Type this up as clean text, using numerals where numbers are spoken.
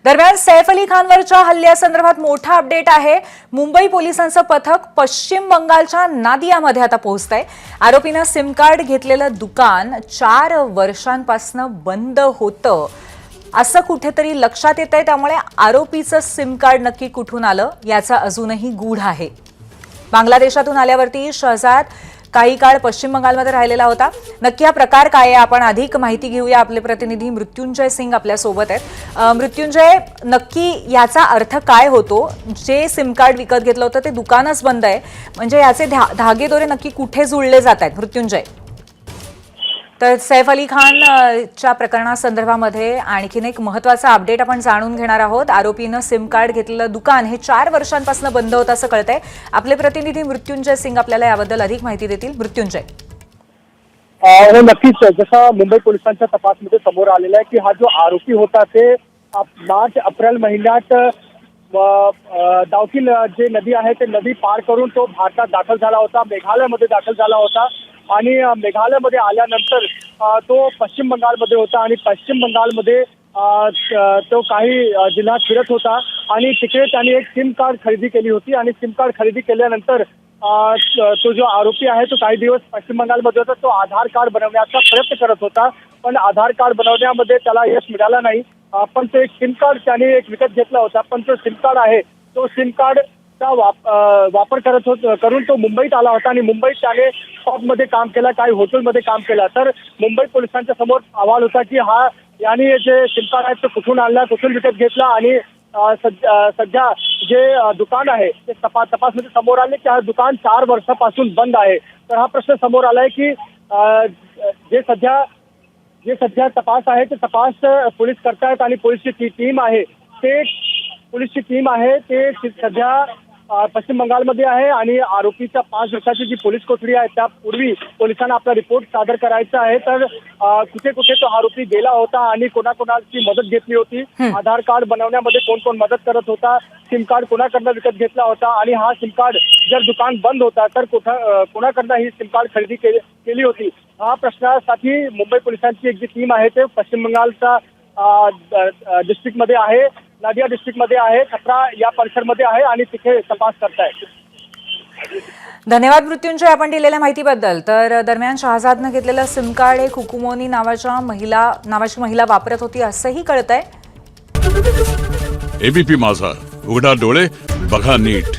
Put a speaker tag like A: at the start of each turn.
A: दरम्यान सैफ अली खानवरच्या हल्ल्यासंदर्भात मोठा अपडेट आहे। मुंबई पोलिसांचं पथक पश्चिम बंगालच्या नादियामध्ये आता पोहोचतंय। आरोपीनं सिम कार्ड घेतलेलं दुकान 4 वर्षांपासून बंद होतं असं कुठेतरी लक्षात येतंय। त्यामुळे आरोपीचं सिम कार्ड नक्की कुठून आलं याचा अजूनही गूढ आहे। बांगलादेशातून आल्यावरती शहजाद काही काळ पश्चिम बंगालमध्ये राहिलेला होता। नक्की हा प्रकार काय आहे, आपण अधिक माहिती घेऊया। आपले प्रतिनिधी मृत्युंजय सिंग आपल्या सोबत आहेत। मृत्युंजय, नक्की याचा अर्थ काय होतो? जे सिम कार्ड विकत घेतलं होतं ते दुकानच बंद आहे, म्हणजे याचे धागेदोरे नक्की कुठे जुळले जात आहेत? मृत्युंजय, तर सैफ अली खान च्या प्रकरणासंदर्भामध्ये आणखीन एक महत्त्वाचा अपडेट आपण जाणून घेणार आहोत। आरोपीनं सिम कार्ड घेतलेलं दुकान हे 4 वर्षांपासून बंद होतं असं कळतंय। आपले प्रतिनिधी मृत्युंजय सिंग आपल्याला याबद्दल अधिक माहिती देतील। मृत्युंजय,
B: नक्कीच जसं मुंबई पोलिसांच्या तपासमध्ये समोर आलेला आहे की हा जो आरोपी होता ते मार्च एप्रिल महिन्यात दावकिल जे नदी आहे ते नदी पार करून तो भारतात दाखल झाला होता, मेघालयमध्ये दाखल झाला होता आणि मेघालयमध्ये आल्यानंतर तो पश्चिम बंगालमध्ये होता आणि पश्चिम बंगालमध्ये तो काही जिल्ह्यात फिरत होता आणि तिकडे त्याने एक सिम कार्ड खरेदी केली होती आणि सिम कार्ड खरेदी केल्यानंतर तो जो आरोपी आहे तो काही दिवस पश्चिम बंगालमध्ये होता। तो आधार कार्ड बनवण्याचा प्रयत्न करत होता, पण आधार कार्ड बनवण्यामध्ये त्याला यश मिळालं नाही। पण तो एक सिम कार्ड त्याने एक विकत घेतला होता, पण तो सिम कार्ड आहे तो सिम कार्डचा वापर करून तो मुंबईत आला होता आणि मुंबईत त्याने शॉपमध्ये काम केलं, काही हॉटेलमध्ये काम केलं। तर मुंबई पोलिसांच्या समोर अहवाल होता की हा याने जे सिम कार्ड आहे तो कुठून आणला, कुठून विकत घेतला आणि सध्या जे दुकान आहे ते तपासमध्ये समोर आले की हा दुकान 4 वर्षापासून बंद आहे। तर हा प्रश्न समोर आलाय की जे सध्या तपास आहे ते तपास पोलीस करतायत आणि पोलीसची टीम आहे ते सध्या पश्चिम बंगालमध्ये आहे आणि आरोपीच्या 5 वर्षाची जी पोलीस कोठडी आहे त्यापूर्वी पोलिसांना आपला रिपोर्ट सादर करायचा आहे। तर कुठे कुठे तो आरोपी गेला होता आणि कोणाकोणाची मदत घेतली होती, आधार कार्ड बनवण्यामध्ये कोण कोण मदत करत होता, सिम कार्ड कोणाकडनं विकत घेतला होता आणि हा सिम कार्ड जर दुकान बंद होता तर कोणाकडनं ही सिम कार्ड खरेदी केली होती, हा प्रश्नासाठी मुंबई पोलिसांची एक जी टीम आहे ते पश्चिम बंगालच्या डिस्ट्रिक्टमध्ये आहे, नादिया डिस्ट्रिक्टमध्ये आहे, छपरा या परिसरमध्ये आहे आणि तिथे तपास करतायत।
A: धन्यवाद मृत्युंजय आपण दिलेल्या माहितीबद्दल। तर दरम्यान शहजादनं घेतलेलं सिम कार्ड एक हुकुमोनी नावाची महिला वापरत होती असंही कळतंय।
C: एबीपी माझा, उघडा डोळे बघा नीट।